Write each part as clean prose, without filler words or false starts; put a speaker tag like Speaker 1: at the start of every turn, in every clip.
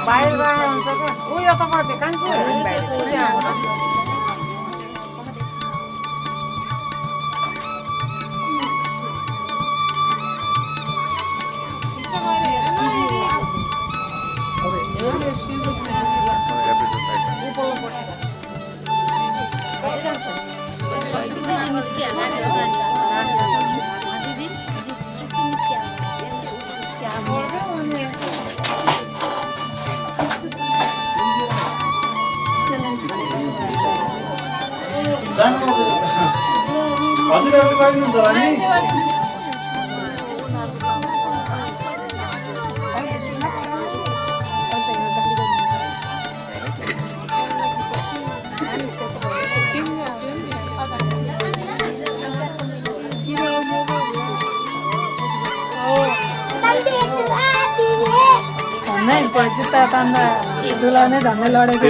Speaker 1: बाहिर हुन्छ क्या उयो त कति कान्छी
Speaker 2: हजुरहरु गर्नुहुन्छ होला नि
Speaker 3: नहीं जुत्ता तान्दा दुला नै धम्मै लडेको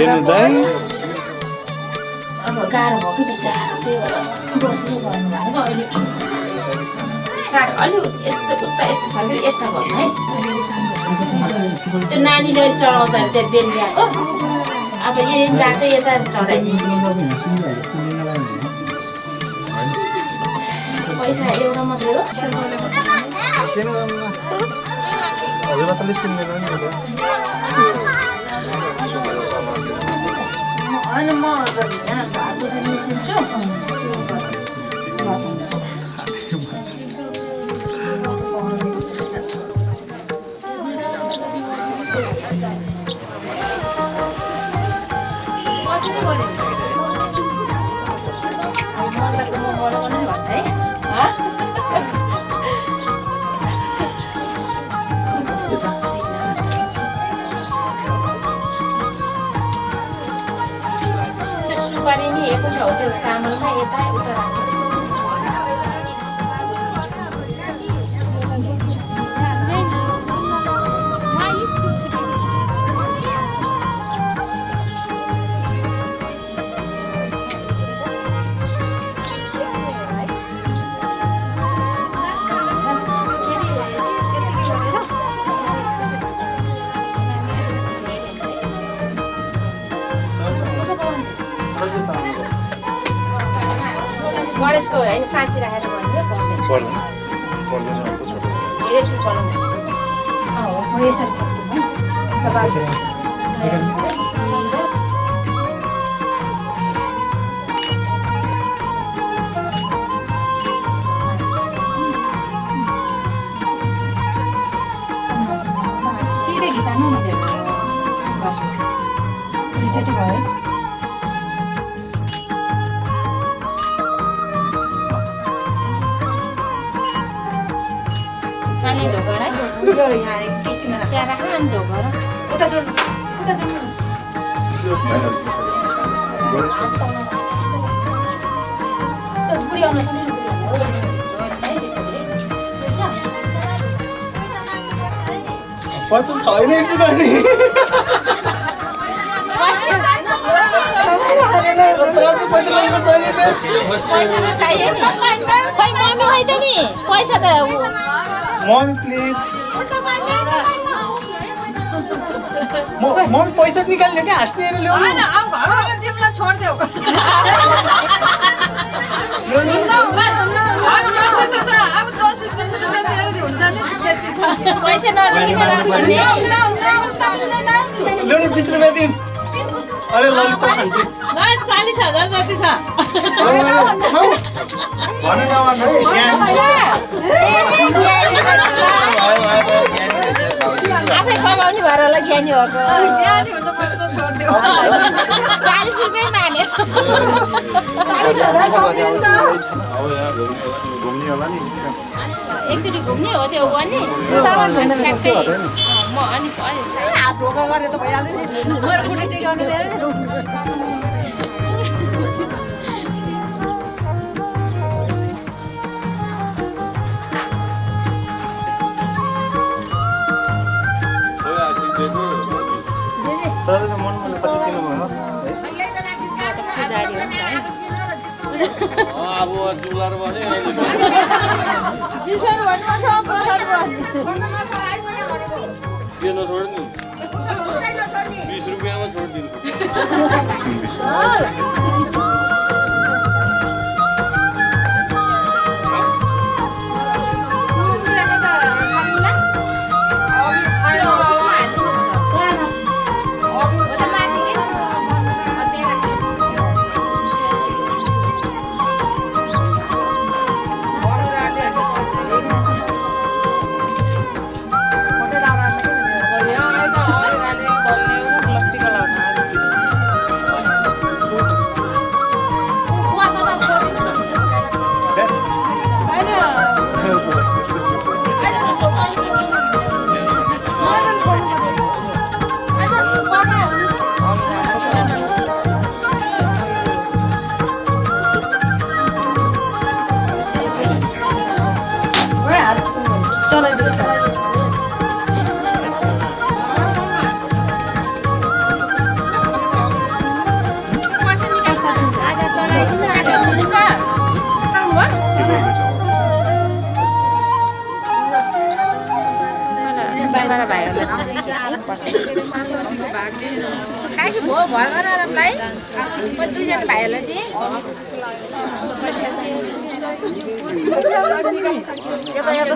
Speaker 4: अब गाह्रो भयो कि बिचारा त्यही भएर बसेर गर्नु भनेको अहिले ट्र्याक अलि यस्तो उता यस्तो खालको यता गर्नु है त्यो नानीले चढाउँछ अरे त्यहाँ बेलिरहेको अब यता यता चढाइदिनु पैसा एउटा मात्रै हो होइन म यहाँ घरको निस्किन्छु सुपारी नि एक छ हो त्यो चामलमा यता उता राख्नु गणेशको होइन साँची राखेर भन्नु सिधै घिचाल्नु नि दुईचोटि भयो पानी ढोकर है यो यहाँ त्यहाँ राख न ढोकर उता जोड्नु
Speaker 2: पर्छ छैन एकछिन अनि
Speaker 4: पैसा त चाहियो नि खै मम्मी खै त नि पैसा त
Speaker 2: मम्मी प्लिज मम्मी पैसा निकाल्ने क्या हाँस्ने ल्याउनु
Speaker 1: अब घरमा जिम्ला छोड्देऊ अब 10-20 रुपियाँ हुन्छ नि त्यति छ
Speaker 4: पैसा नलिकन छोड्ने
Speaker 2: ल्याउनु 20 रुपियाँ दिउँ अरे ललिपप खान्छु
Speaker 1: 40,000 जति छ
Speaker 2: भन्नु नभन्नु
Speaker 4: आफै कमाउने भएर होला ज्ञानी भएको
Speaker 1: ज्ञानी हुनुपर्छ छोड्देऊ
Speaker 4: 40 रुपियाँ माने
Speaker 1: 40,000
Speaker 2: घुम्ने होला नि
Speaker 4: एकचोटि घुम्ने हो त्यो गर्ने म अनि
Speaker 1: हात ढोका गरे त भइहाल्यो नि मेरो बुढी टिकाउनु दिएर
Speaker 2: तपाईँको मनमा कति दिनुभयो
Speaker 5: अब चुलार बने
Speaker 1: विषय भन्नु छ प्रसाद
Speaker 2: के नछोड्नु 20 रुपैयाँमा छोड्दिनु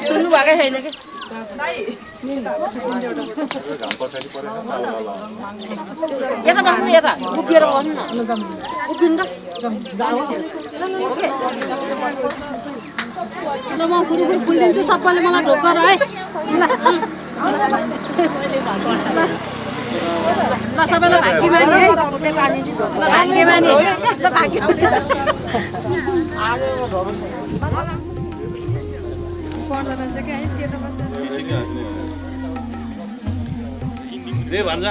Speaker 1: सुन्नु भएकै छैन कि यता बस्नु यता उभिएर गर्नु न उभिनु त म खुरुखुरु फुलिदिन्छु सबैले मलाई ढोकर है ल सबैलाई भाग्यमानी है भाग्यमानी
Speaker 2: रे भन्छ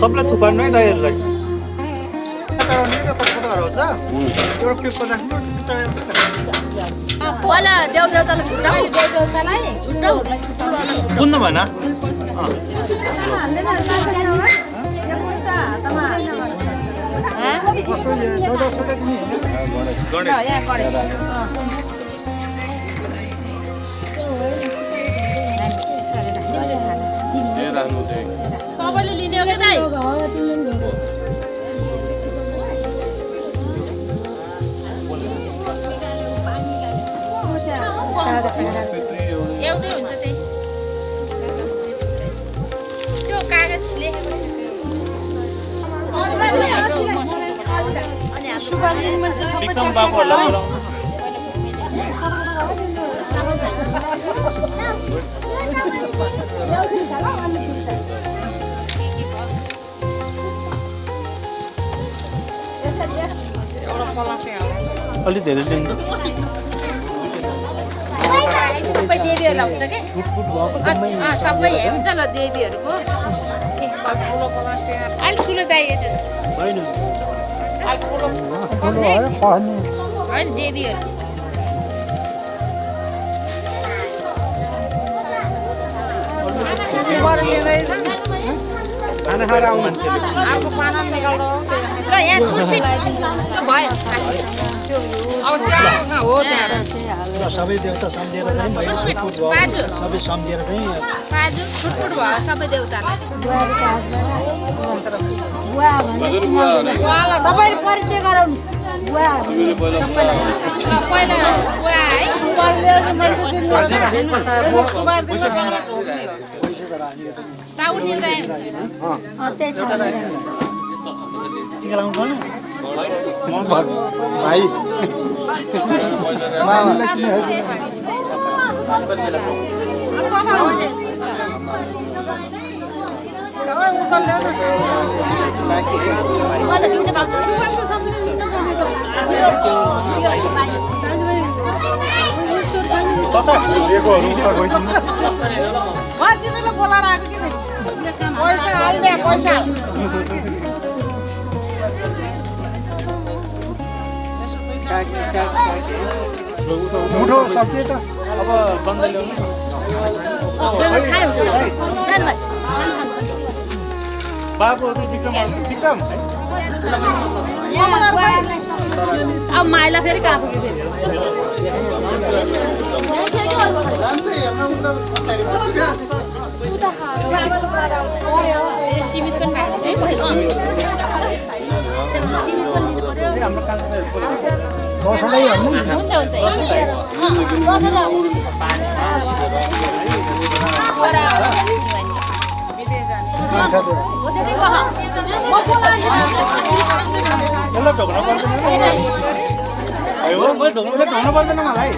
Speaker 2: सबलाई थुपार्नु है दाइहरूलाई
Speaker 1: पहिला देउदेउतालाई छुट्टाउ देउदेउतालाई
Speaker 2: बुझ्नु भएन
Speaker 1: सबैले लिने हो क्या दाइ
Speaker 4: एउटै हुन्छ त्यही त्यो कागज लेखेको
Speaker 2: विक्रम बाबुहरूलाई बोलाउनु अलि धेरै लिन्छ
Speaker 4: सबै देवीहरूलाई हुन्छ के सबै हुन्छ ल देवीहरूको अलिक ठुलो चाहियो होइन देवीहरू
Speaker 2: खाना खाएर आउनु मान्छेले
Speaker 4: र यहाँ छुटपिट भयो
Speaker 2: सबै देवता सम्झेर चाहिँ मैले छुटपुट भयो सबै सम्झेर चाहिँ
Speaker 4: पाजु छुटपुट भयो सबै देउतालाई
Speaker 1: तपाईँ परिचय गराउनु
Speaker 4: पहिला बुवा है टाउन निर्णय हुन्छ
Speaker 2: टिका लाउनु पर्ने भाइ मुठो सकिए त अब बन्द ल्याउनु बाबु विक्रम
Speaker 1: अब माइला फेरि कहाँ पुग्यो फेरि सीमित पनि
Speaker 2: ढोग्नु पर्दैन मलाई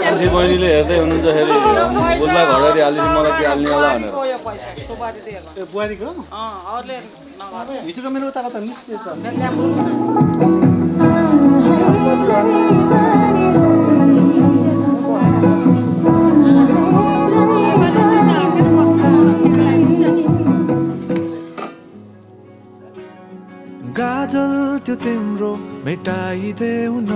Speaker 5: अझै बहिनीले हेर्दै हुनुहुँदाखेरि उसलाई घररी हालिदिनु मलाई के हाल्ने होला भनेर
Speaker 2: बुहारीको हिजोको मेरो उताको त निश्चित छ
Speaker 6: गाजल त्यो तिम्रो मेटाइदेऊ न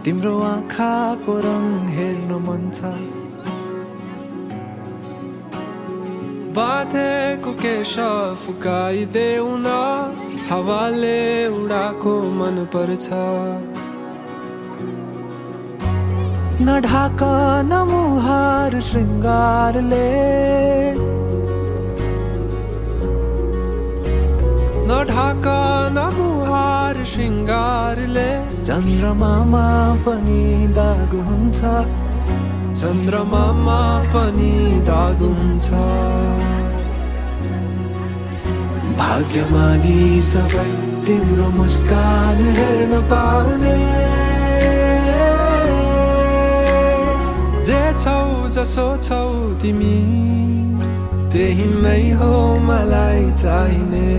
Speaker 6: तिम्रो आँखाको रङ हेर्नु मन छ बाँधेको केश फुकाइदेऊ न हावाले उडाको मन पर्छ न ढाक न मुहार श्रृङ्गारले न ढाक न मुहार श्रृङ्गारले चन्द्रमामा पनि दाग हुन्छ चन्द्रमामा पनि दाग हुन्छ भाग्यमानी सबै तिम्रो मुस्कान हेर्न पाउने जे छौ जसो छौ तिमी त्यही नै हो मलाई चाहिने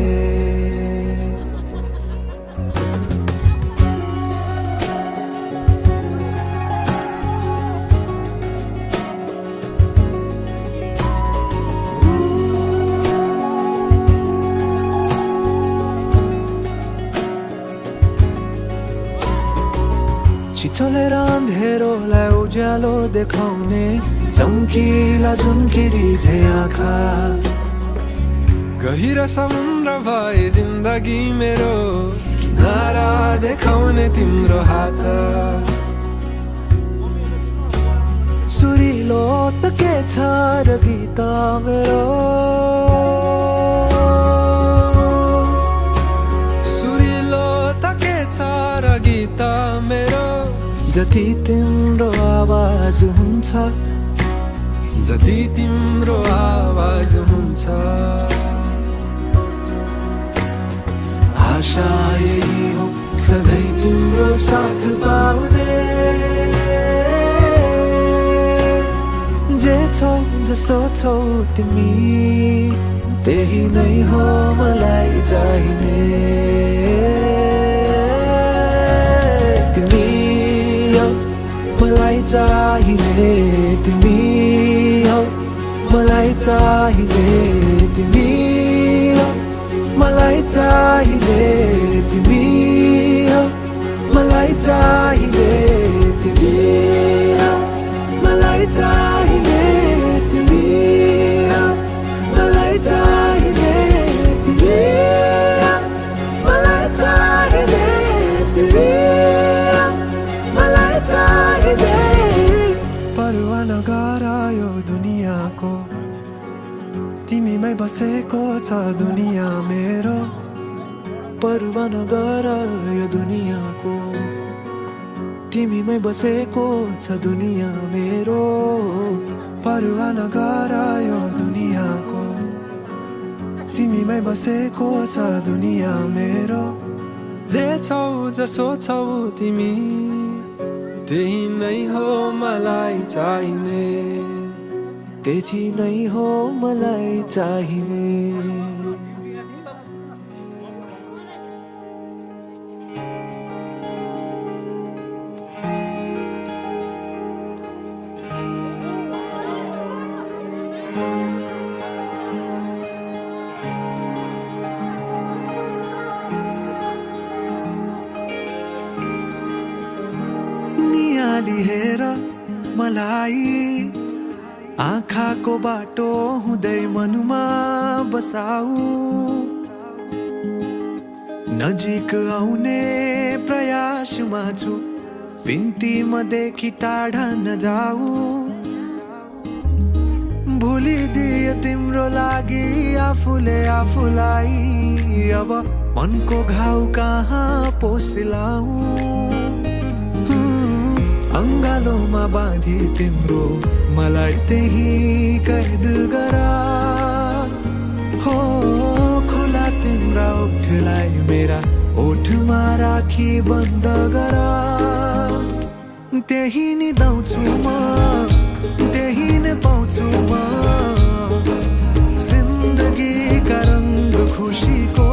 Speaker 6: चलेर अँधेरोलाई उज्यालो देखाउने चम्किला झुन्किरी झै आँखा गहिरो समुद्र भए जिन्दगी मेरो किनारा देखाउने तिम्रो हात सुरिलो त के छ र गीत मेरो सुरिलो त के छ र गीत मेरो जति तिम्रो आवाज हुन्छ जति तिम्रो आवाज हुन्छ आशा यही हो सधैँ तिम्रो साथ पाउने जे छौ जसो छौ तिमी त्यही नै हो मलाई चाहिने मलाई चाहिने तिमी हौ मलाई चाहिने तिमी हौ मलाई चाहिने तिमी हो, मलाई चाहिने तिमी हो, मलाई चाहिने तिमी हो, मलाई चाहिने तिमी हो, मलाई चाहिने तिमी हो, मलाई चाहिने। परवाह नगर यो दुनियाँको, तिमीमै बसेको छ दुनियाँ मेरो। परवाह नगर यो दुनियाँको, तिमीमै बसेको छ दुनियाँ मेरो। परवाह नगर यो दुनियाँको, तिमीमै बसेको छ दुनियाँ मेरो। जे छौ जसो छौ तिमी, त्यही नै हो मलाई चाहिने, त्यही नै हो मलाई चाहिने। नियाली हेर मलाई, आँखाको बाटो हुँदै मनमा बसाऊ। नजिक आउने प्रयासमा छु, बिन्ती मदेखि टाढा नजाऊ। भुलिदिए तिम्रो लागि आफूले आफूलाई, अब मनको घाउ कहाँ पोसिलाऊ। अङ्गालोमा बाँधी तिम्रो मलाई त्यही कैद गरा, हो खुला तिम्रा ओठलाई मेरा ओठमा राखी बन्द गरा। त्यही नि दाउँछु म, त्यही नै पाउँछु म, जिन्दगीका रङ्ग खुसीको।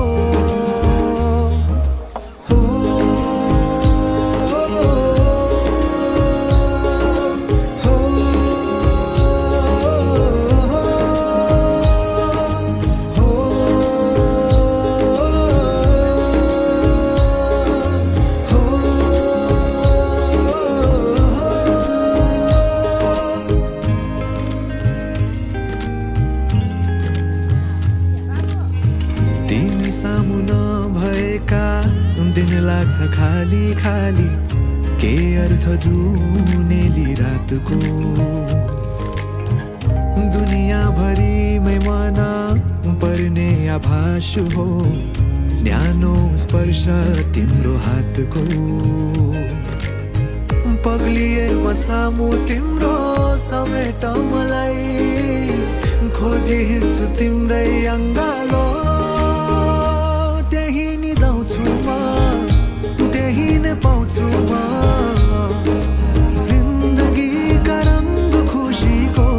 Speaker 6: तिमी सामु नभएका दिन लाग्छ खाली खाली, के अर्थ जुनेली रातको। दुनियाँभरिमै मन पर्ने आभास हो, न्यानो स्पर्श तिम्रो हातको। पग्लिए म सामु तिम्रो समेट मलाई, खोजी हिँड्छु तिम्रै अङ्गालो। त्यही नि दाउँछु म, त्यही नै पाउँछु म, जिन्दगीका रङ्ग खुसीको।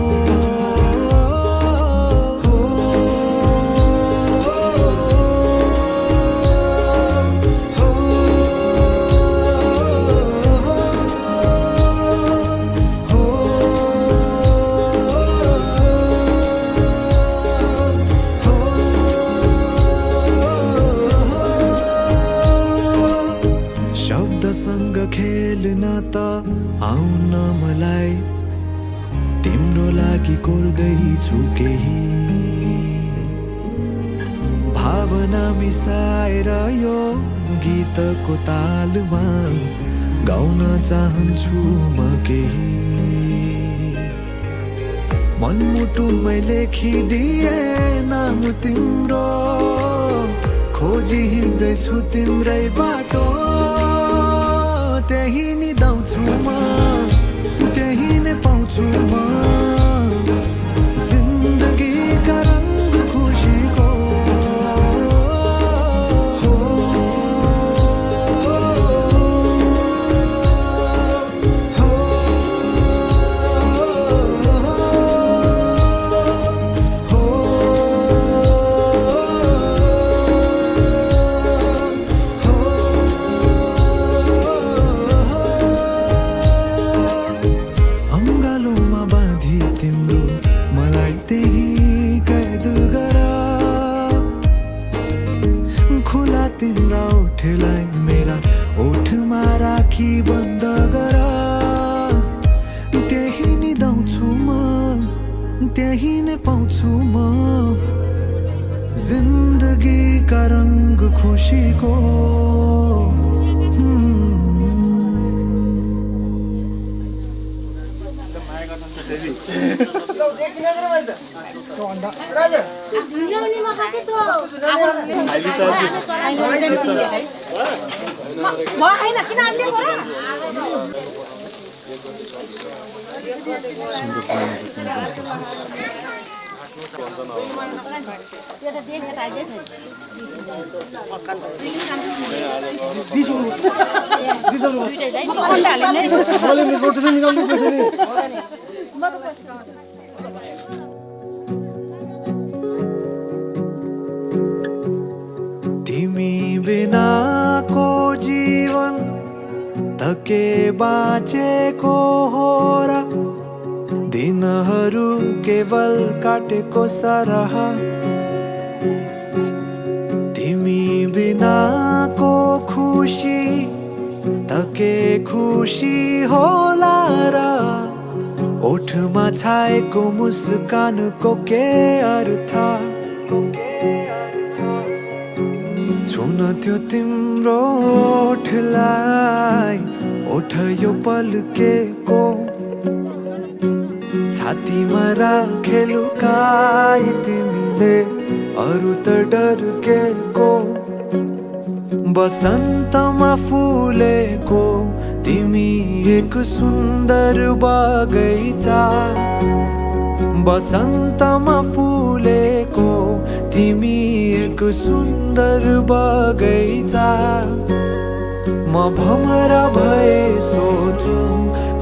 Speaker 6: शब्दसँग खेल्न त आउन मलाई, तिम्रो लागि कोर्दैछु केही भावना मिसाएर यो गीतको तालमा गाउन चाहन्छु म केही। मनमुटुमै लेखिदिए नाम तिम्रो, खोजी हिँड्दैछु तिम्रै बाटो। त्यही नि दाउँछु म, त्यही नै पाउँछु म, जिन्दगीका रङ्ग खुसीको। खुसीको तिमी बिनाको जीवन धके बाँचेको हो र दिनहरू केवल काटेको सरह तिमी बिनाको खुसी धके खुसी होला र ओठमा छाएको मुस्कानको के अर्थ छुन त्यो तिम्रो ओठलाई ओठ यो पल्केको छातीमा राखे लुकाई तिमीले अरू त डर्केको बसन्तमा फुलेको तिमी एक सुन्दर बगैँचा बसन्तमा फुलेको तिमी एक सुन्दर बगैँचा म भमरा भए सोचु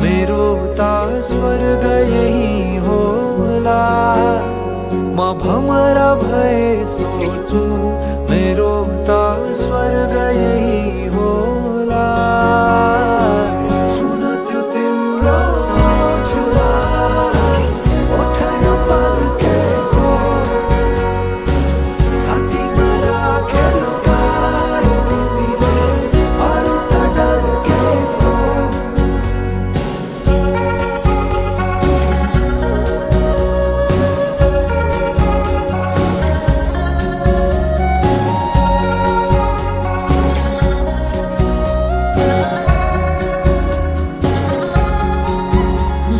Speaker 6: मेरो त स्वर्ग यही होला म भमरा भए सोचु मेरो त स्वर्ग यही होला सुन त्यो तिम्रो ओठलाई ओठ यो पल्केको छातीमा राखे लुकाई तिमीले अरू त डर्केको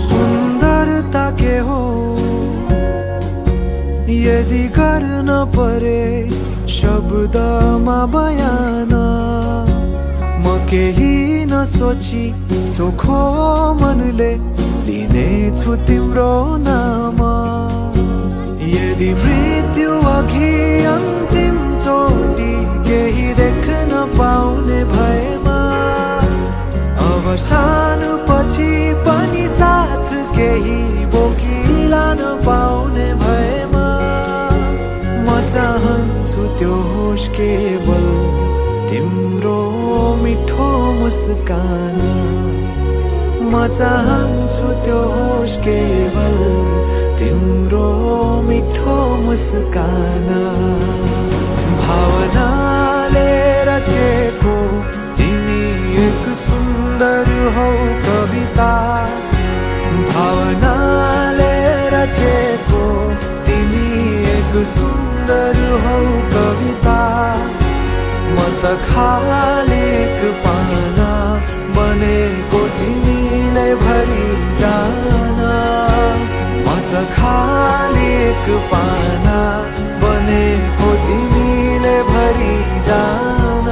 Speaker 6: सुन्दरता के हो यदि गर्न परे शब्दमा बयान म केही नसोची चोखो मनले लिनेछु तिम्रो नाम यदि मृत्यु अघि अन्तिम चोटि केही देख्न पाउने भएमा अवसान पछि पनि साथ केही बोकिलान पाउने भएमा म चाहन्छु त्यो होस् केवल तिम्रो मिठो मुस्कान म चाहन्छु त्यो होस् केवल तिम्रो मिठो मुस्कान भावनाले रचेको तिमी एक सुन्दर हौ कविता भावनाले रचेको तिमी एक सुन्दर हौ कविता म त खाली एक पाना बनेको तिमीले भरि जान म त खाली एक पाना बनेको तिमीले भरि जान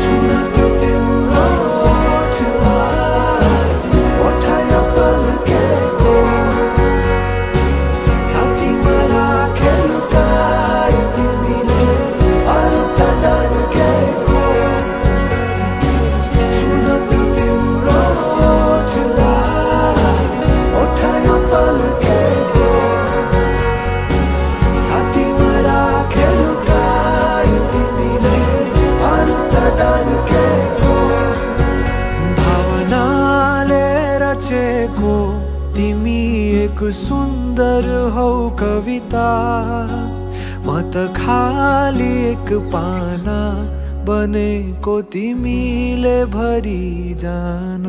Speaker 6: छुन त्यो तिम्रो ओठलाई ओठ यो पल्केको छातीमा राखे लुकाई तिमीले अरू त डर्केको छुन त्यो तिम्रो ओठलाई ओठ यो पल्केको छातीमा राखे लुकाई तिमीले अरू त डर्केको भावनाले रचेको तिमी एक सुन्दर हौ कविता म त खाली एक पाना बनेको तिमीले भरि जान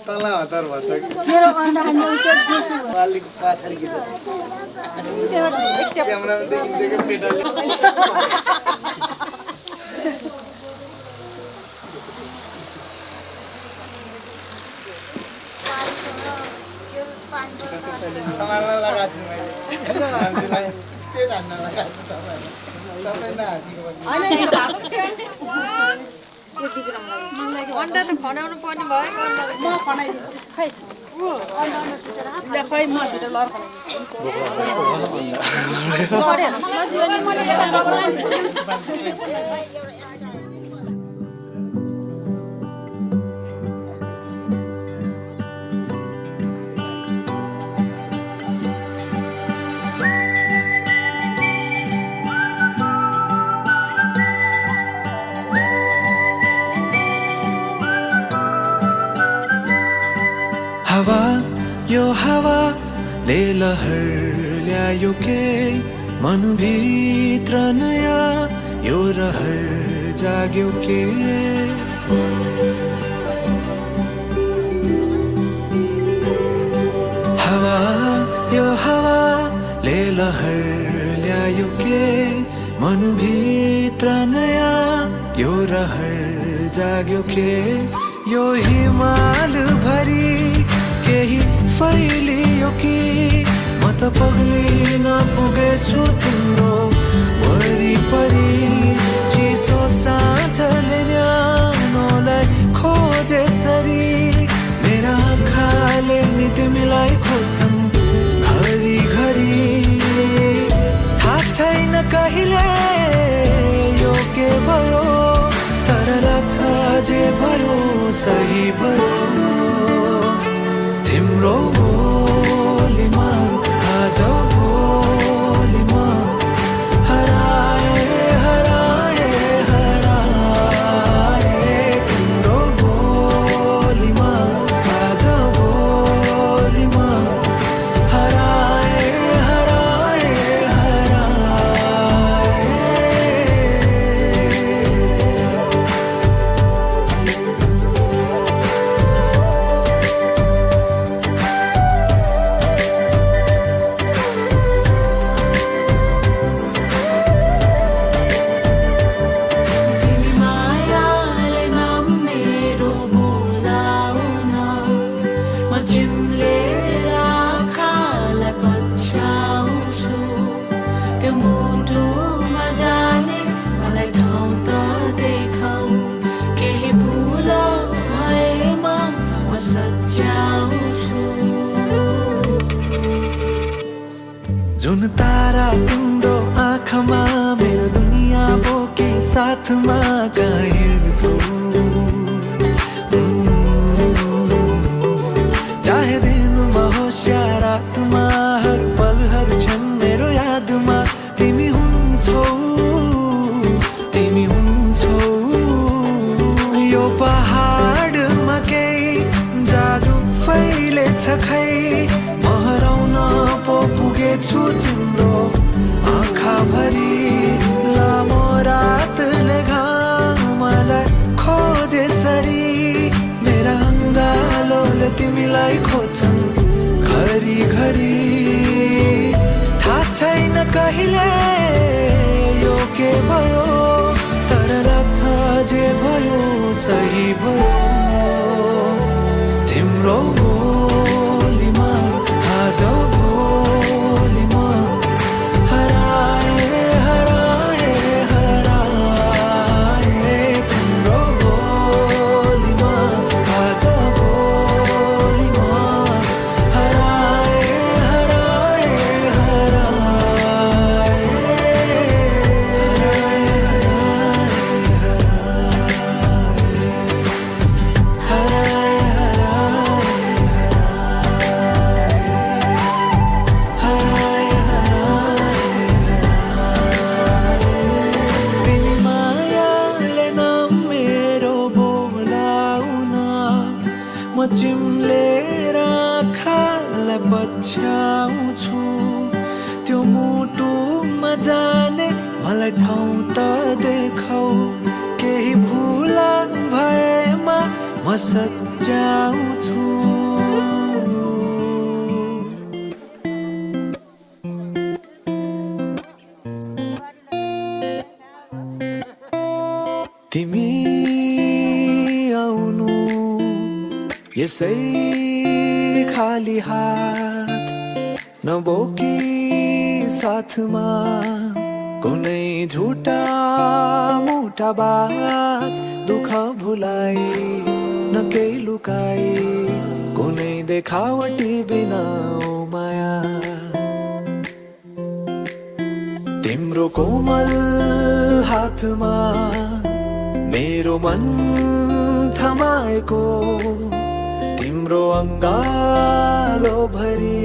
Speaker 2: तल हतार भन्छ
Speaker 3: मेरो अन्डा खाने उच्च
Speaker 2: अलिक पछाडि गिर्छ क्यामेरामा देखिन्छ कि पेटले सम्हाल्न लगाएको छु मैले स्टेट हान्न लगाएको छु तपाईँ नहाँसिको
Speaker 1: अन्डा त खनाउनु पर्ने भयो म खनाइदिन्छु खै खै म छिटो लर
Speaker 6: हवा यो हवा ले लहर ल्यायो के मनभित्र नयाँ यो रहर जाग्यो के हवा यो हवा ले लहर ल्यायो के मनभित्र नयाँ यो रहर जाग्यो के यो हिमाल भरी केही फैलियो कि म त पग्लिन पुगेछु तिम्रो वरिपरि चिसो साँझले न्यानोलाई खोजेसरी मेरा आँखाले नि तिमीलाई खोज्छन् घरिघरि थाहा छैन कहिले यो के भयो तर लाग्छ जे भयो सही भयो तिम्रो बोलीमा आज बोलीमा हराए हराए हराए तिम्रो बोलीमा आज बोलीमा हराए हराए हराए जुन तारा तिम्रो आँखामा मेरो दुनिया बोके साथमा कहाँ हिँड्छौ चाहे दिनमा होस् या रातमा हर पलहरू छन् मेरो यादमा तिमी हुन्छौ यो पहाडमा केही जादु फैलेछ खै म हराउन पो पुगेछु तिम्रो आँखाभरि लामो रातले घामलाई खोजेसरी मेरा अङ्गालोले तिमीलाई खोज्छन् घरिघरि थाहा छैन कहिले यो के भयो तर लाग्छ जे भयो सही भयो तिम्रो बोलीमा आज बोलीमा हराए हराए हराए तिम्रो बोलीमा आज बोलीमा हराए हराए चिम्लेर आँखालाई पछ्याउँछु त्यो मुटुमा जाने मलाई ठाउँ त देखाऊ केही भुला भएमा म सच्चा रुचाउँछु तिमी आउनु यसै खाली हात नबोकी साथमा कुनै झुटा मोटा बात दुःख भुलाई न केही लुकाई कुनै देखावटी बिना ओ माया तिम्रो कोमल हातमा मेरो मन थमाएको तिम्रो अङ्गालो भरि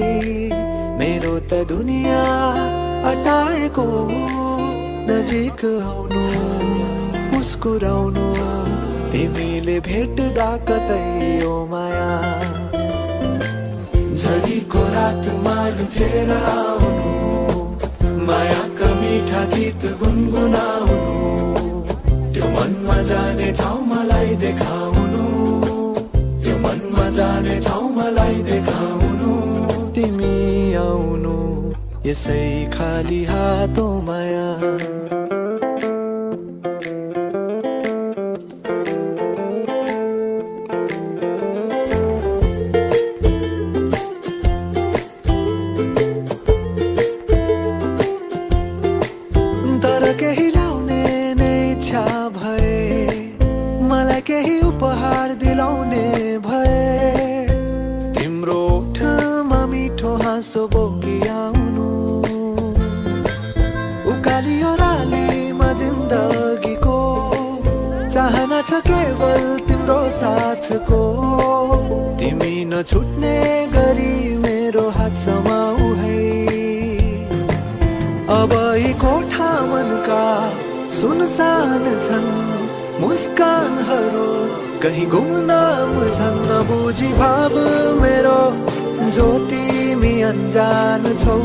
Speaker 6: मेरो त दुनियाँ अटाएको नजिक आउनु मुस्कुराउनु तिमीले भेट्दा कतै ओ माया झरीको रातमा लुचेर आउनु मायाका मिठा गीत गुनगुनाउनु त्यो मनमा जाने ठाउँ मलाई देखाउनु त्यो मनमा जाने ठाउँ मलाई देखाउनु तिमी आउनु यसै खाली हातो माया तर केही ल्याउने नै इच्छा भए मलाई केही उपहार दिलाउने भए तिम्रो ओठमा मिठो हाँसो बोकी आउनु उकालियो रालीमा जिन्दगीको चाहना छ केवल तिम्रो साथको तिमी नछुट्ने गरी मेरो हात समाऊ है अब यी कोठा मनका सुनसान छन् मुस्कानहरू कहीँ गुमनाम छन् नबुझी भाव मेरो जो तिमी अनजान छौ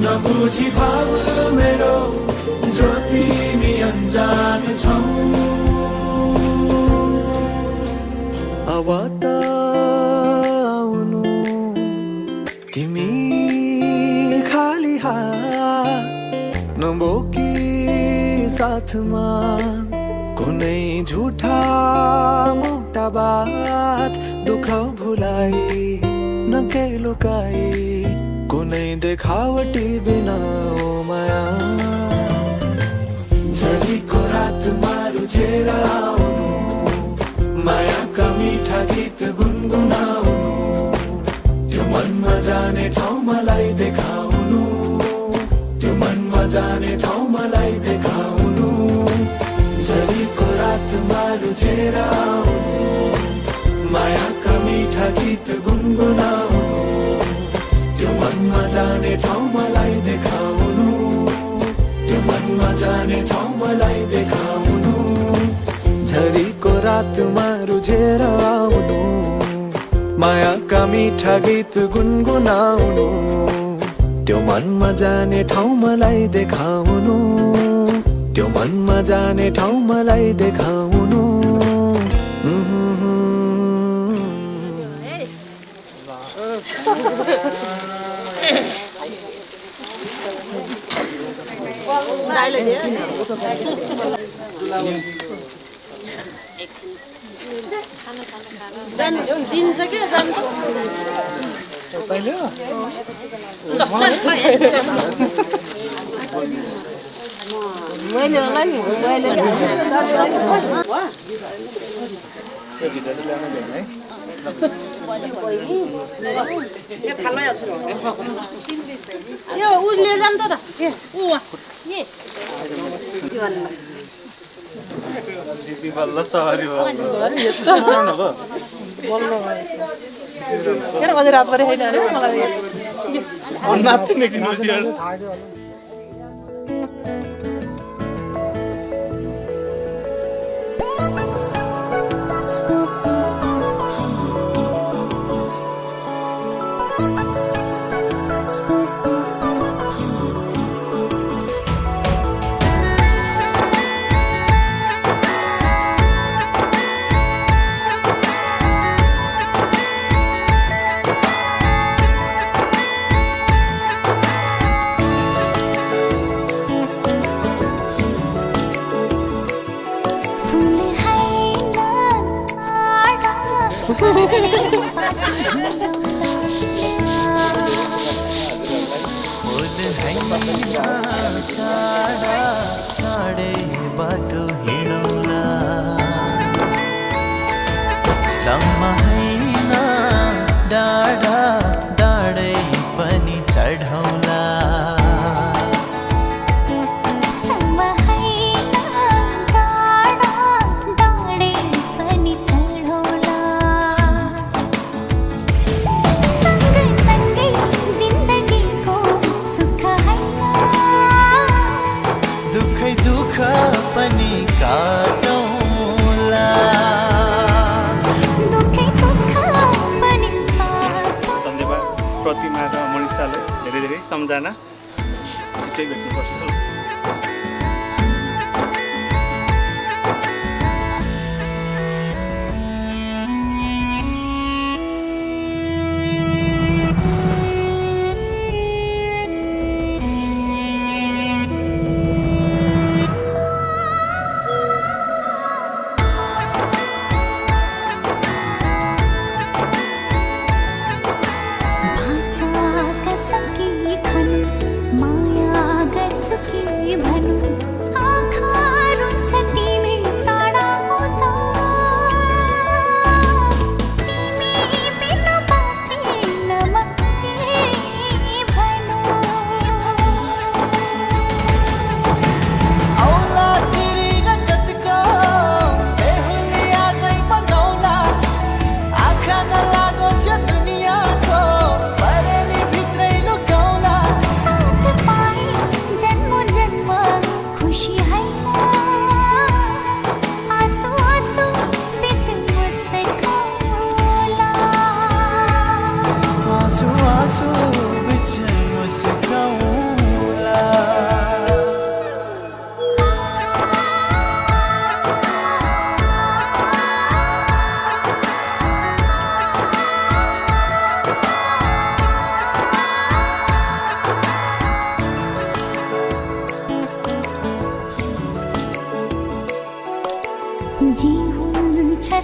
Speaker 6: नबुझी भाव मेरो जो तिमी अनजान छौ अब त आउनु तिमी खाली हात नबोकी साथमा कुनै झुठा मोटा बात दुःख भुलाई न केही लुकाई कुनै देखावटी बिना ओ माया झरीको रातमा रुचेर आउनु मायाका मिठा गीत गुनगुनाउनु त्यो मनमा जाने ठाउँ मलाई देखाउनु त्यो मनमा जाने ठाउँ मलाई देखाउनु झरीको रातमा रुचेर आउनु मायाका मिठा गीत गुनगुनाउनु त्यो मनमा जाने ठाउँ मलाई देखाउनु त्यो मनमा जाने ठाउँ मलाई देखाउनु झरीको रातमा रुचेर आउनु मायाका मिठा गीत गुनगुनाउनु त्यो मनमा जाने ठाउँ मलाई देखाउनु त्यो मनमा जाने ठाउँ मलाई देखाउनु
Speaker 1: दिन्छ के जान्छ मैले होला नि यो उसले जान्छ त
Speaker 5: बल्ल सवारी भयो
Speaker 1: अझै रात परे होइन अरे मलाई
Speaker 5: नाच्ने किनपछि
Speaker 6: बाटो हिँडौला सम्म हैन डाँडा डाँडै पनि चढौला
Speaker 7: प्रतिमा र मनिषालाई धेरै धेरै सम्झना छिट्टै भेट्नुपर्छ।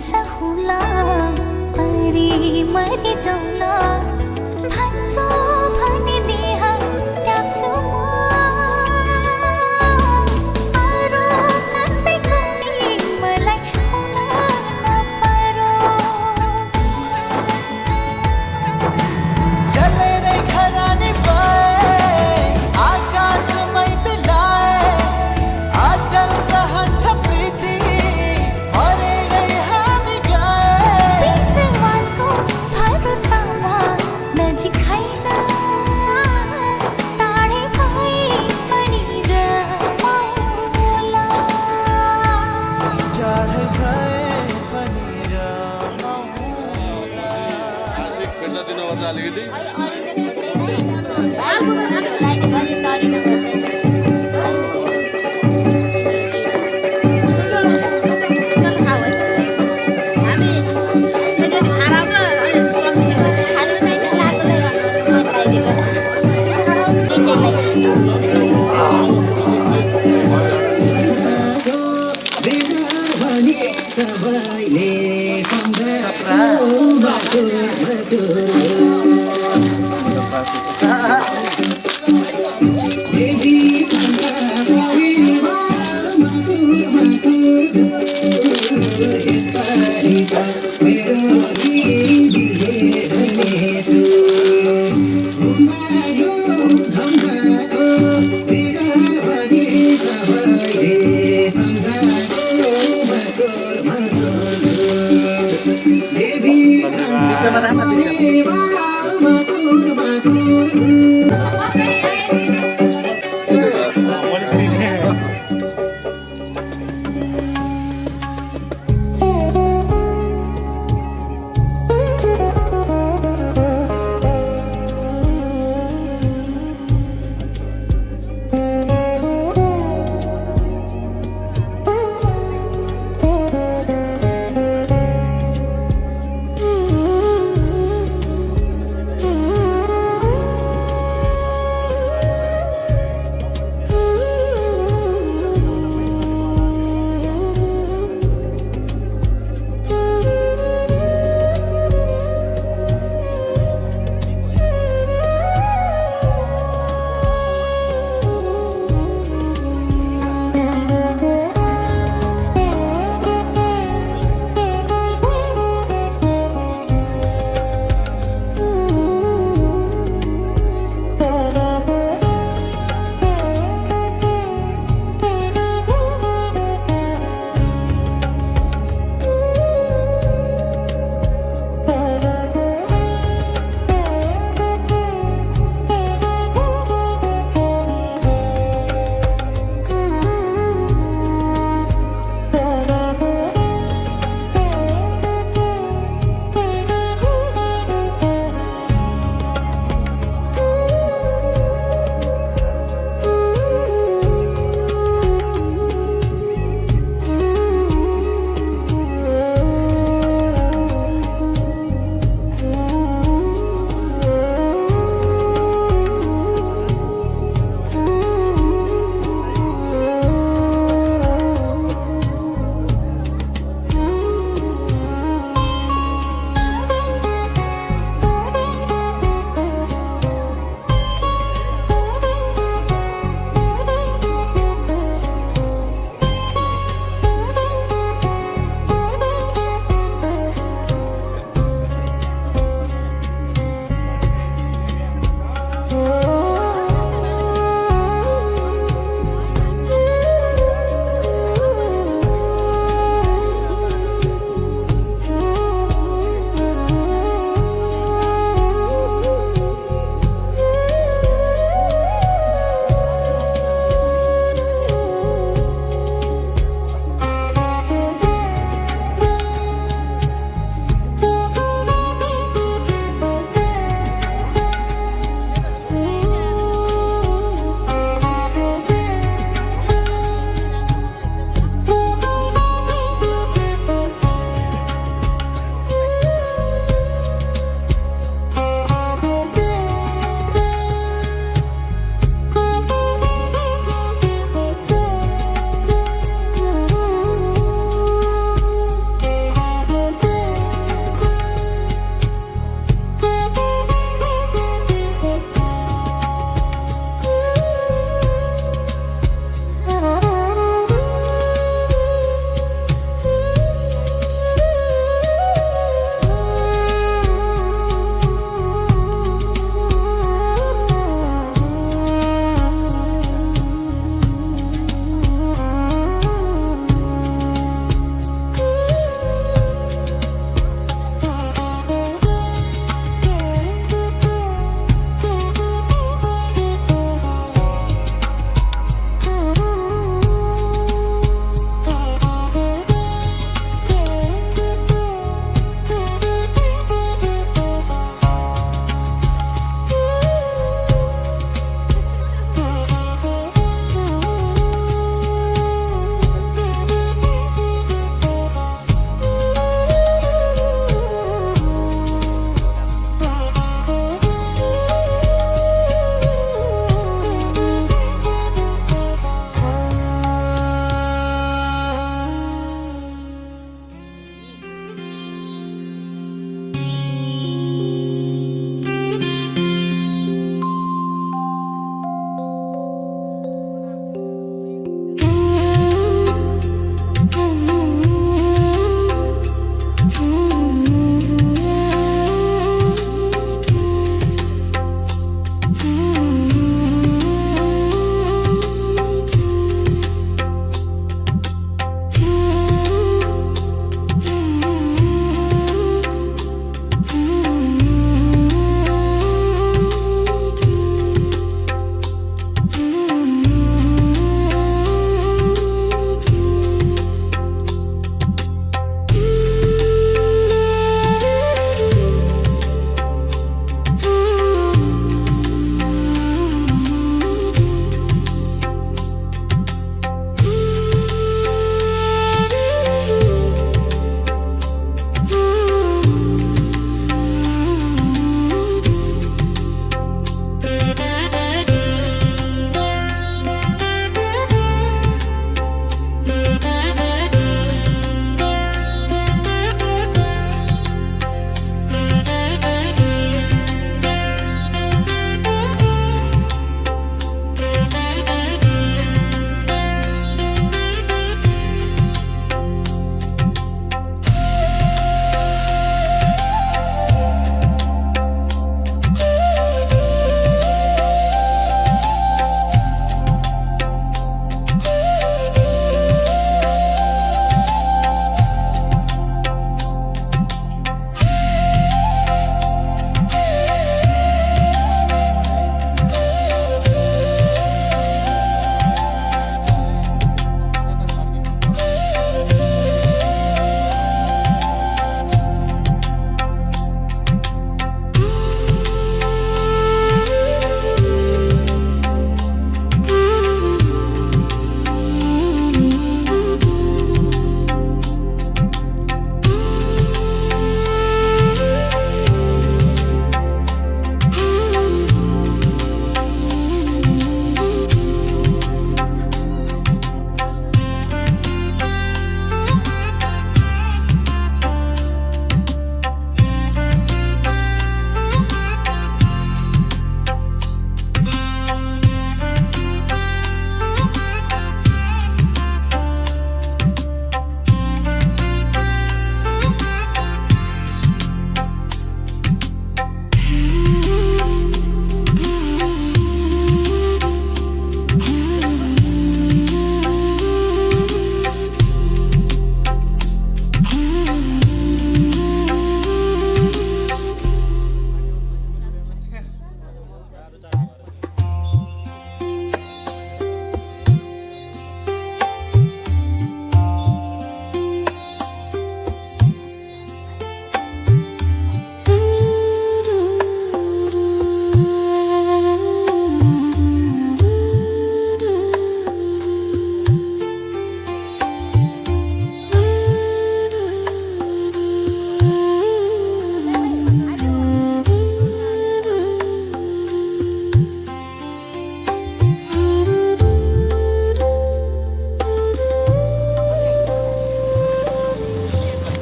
Speaker 8: सहुला परे मरि जाउला भन्छौ भने देह त्याग्छु अरू कसैको नि मलाई हुन नपरोस्
Speaker 6: जलेरै खरानी भए आकाशमै बिलाए अटल रहन्छ प्रीति मरेरै हामी गए
Speaker 8: विश्वासको भरोसामा नजिक हैन टाढै भए पनि रमाउला
Speaker 6: टाढै भए पनि रमाउला
Speaker 5: पेसा दिनुभन्दा अलिकति
Speaker 2: बिचमा राख्न बिचमा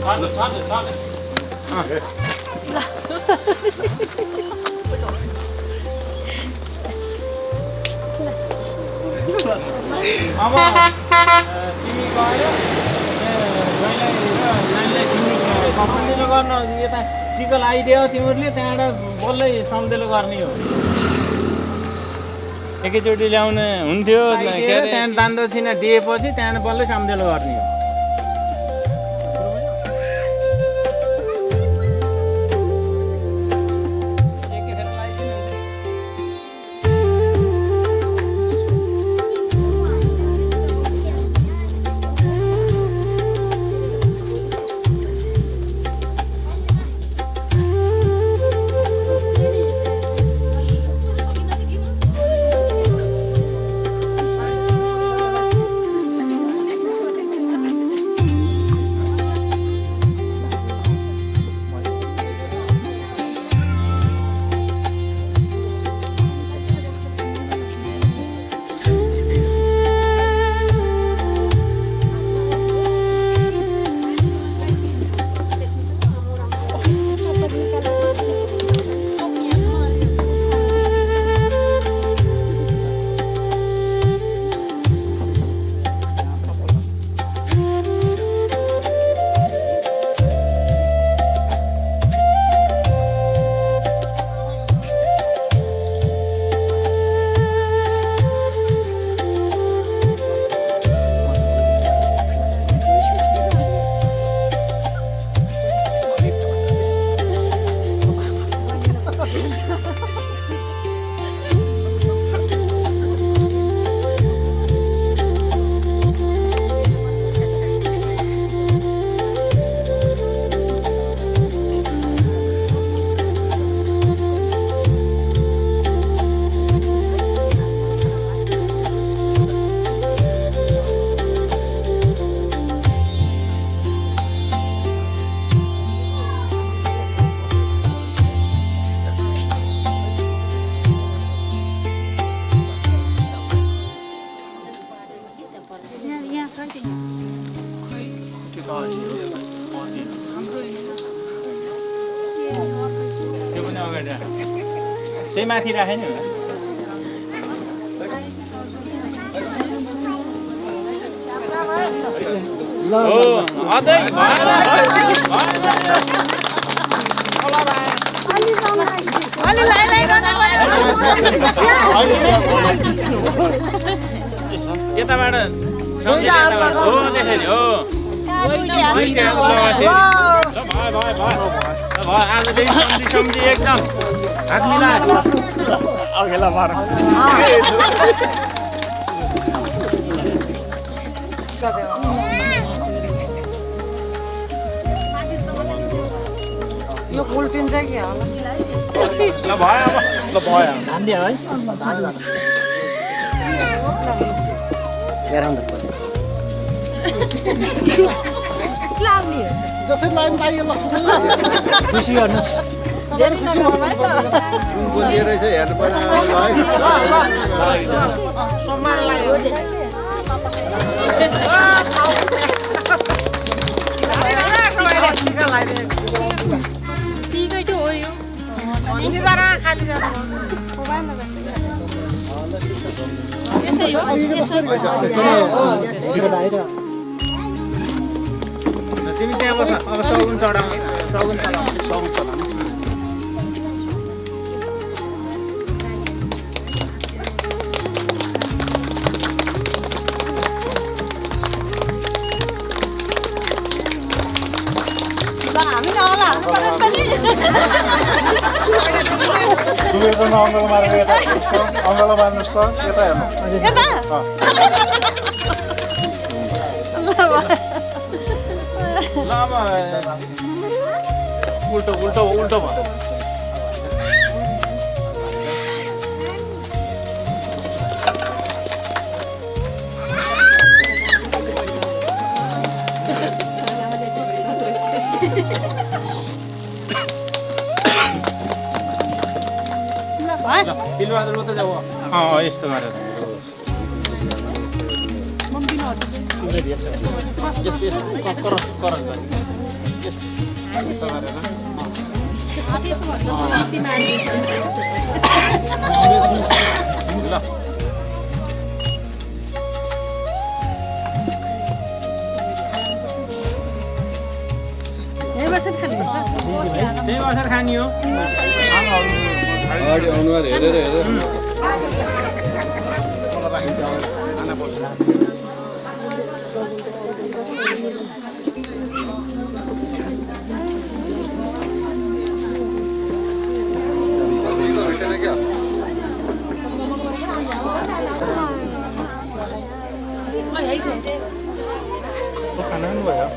Speaker 9: अब तिमी गयो सम्झेलो गर्न यता टिकल आइदियो तिमीहरूले त्यहाँबाट बल्लै सम्झेलो गर्ने हो एकैचोटि ल्याउने हुन्थ्यो त्यहाँ दान दक्षिणा दिएपछि त्यहाँबाट बल्लै सम्झेलो गर्ने हो त्यही माथि राखे नि हो अझै यताबाट हो त्यसरी हो आजदेखि सम्झी एकदम हात मिलाएर अघिल्ला मार
Speaker 3: यो फुल पिन्छ कि
Speaker 9: ल भयो अब ल भयो धान दियो है
Speaker 2: जसरी लाइन पाइयो ल
Speaker 9: खुसी गर्नुहोस्
Speaker 5: कुन बोलिएर रहेछ हेर्नु पर्यो
Speaker 9: तिमी त्यहाँ बस अब सगुन चढाउनु सगुन चढाउनु
Speaker 2: अङ्गलो मारेर यता अङ्गलो मार्नुहोस् त यता हेर्नु
Speaker 9: ल अब उल्टो उल्टो उल्टो भयो बिलबहादुर उता जाऊ यस्तो गरेर त्यही असार खाने हो
Speaker 5: अगाडि अनुहार हेरेर हेरेर
Speaker 9: खाना पनि भयो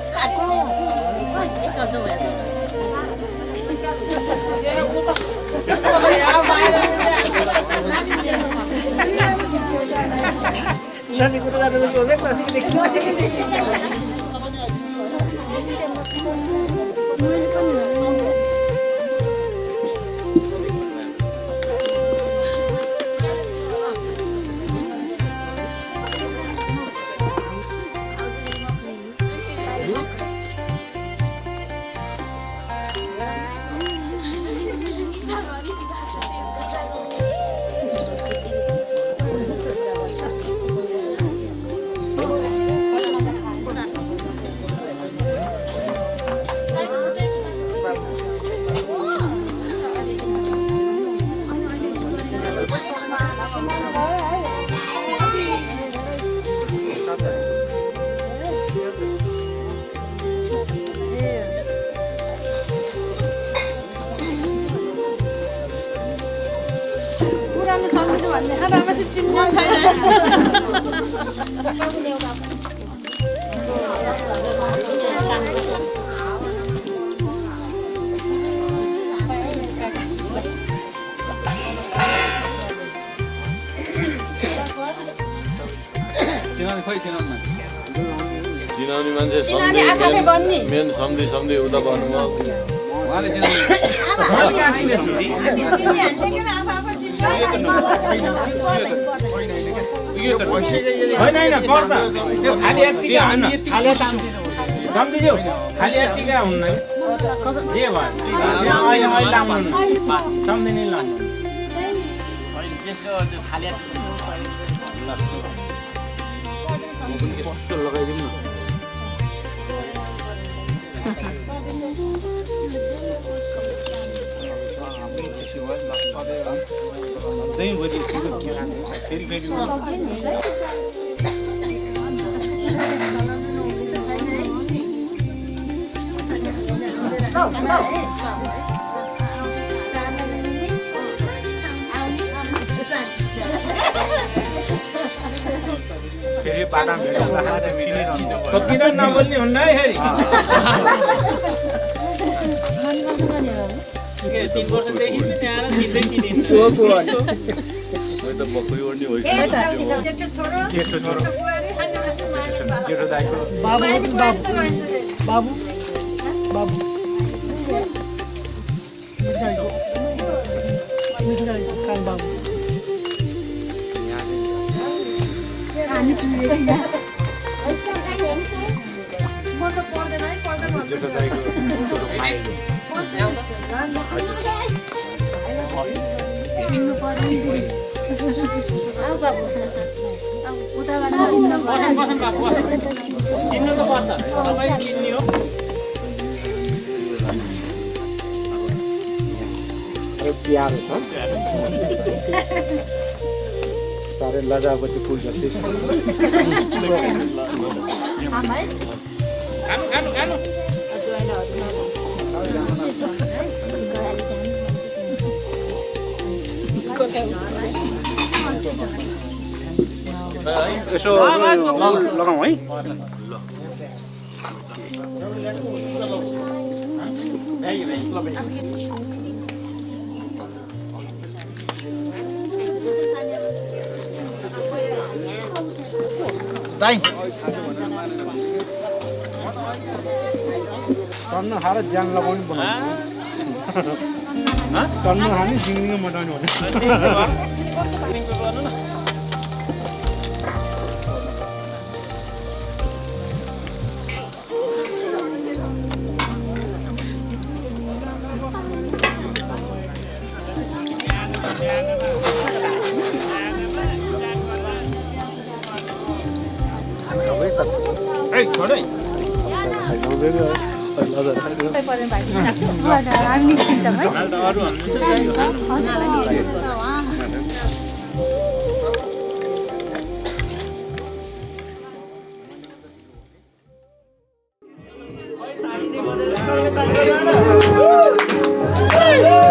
Speaker 9: चिनाउने मान्छे मेन सम्झी उता भन्नुभयो होइन पर्छ त्यो खाली यत्तिकै हुन्न खाली सम्झिज्यौ खाली यत्तिकै हुन्न जे भयो अहिले लाउनु सम्झिने लाउनु लगाइदिउँ न दही भोलि फेरि फेरि फेरि बादाम भेट्नु किन नबोल्ने हुन्न है फेरि 3 वर्षदेखि त्यहाँ किन्दै किनिन्छ
Speaker 5: बकरी ओड्ने होइन
Speaker 9: जेठो दाइको बाबु
Speaker 2: प्यारो छ साह्रै लजावती फुल जस्तै छ
Speaker 7: यसो लगाउँ है
Speaker 2: दाइ
Speaker 9: टन्न खाएर ज्यान लगाउनु बनाउनु टन्न खाने जिङ्गिङ मटाउनु भने छोडै
Speaker 3: हामी निस्किन्छौँ है
Speaker 9: अरू
Speaker 2: Hey!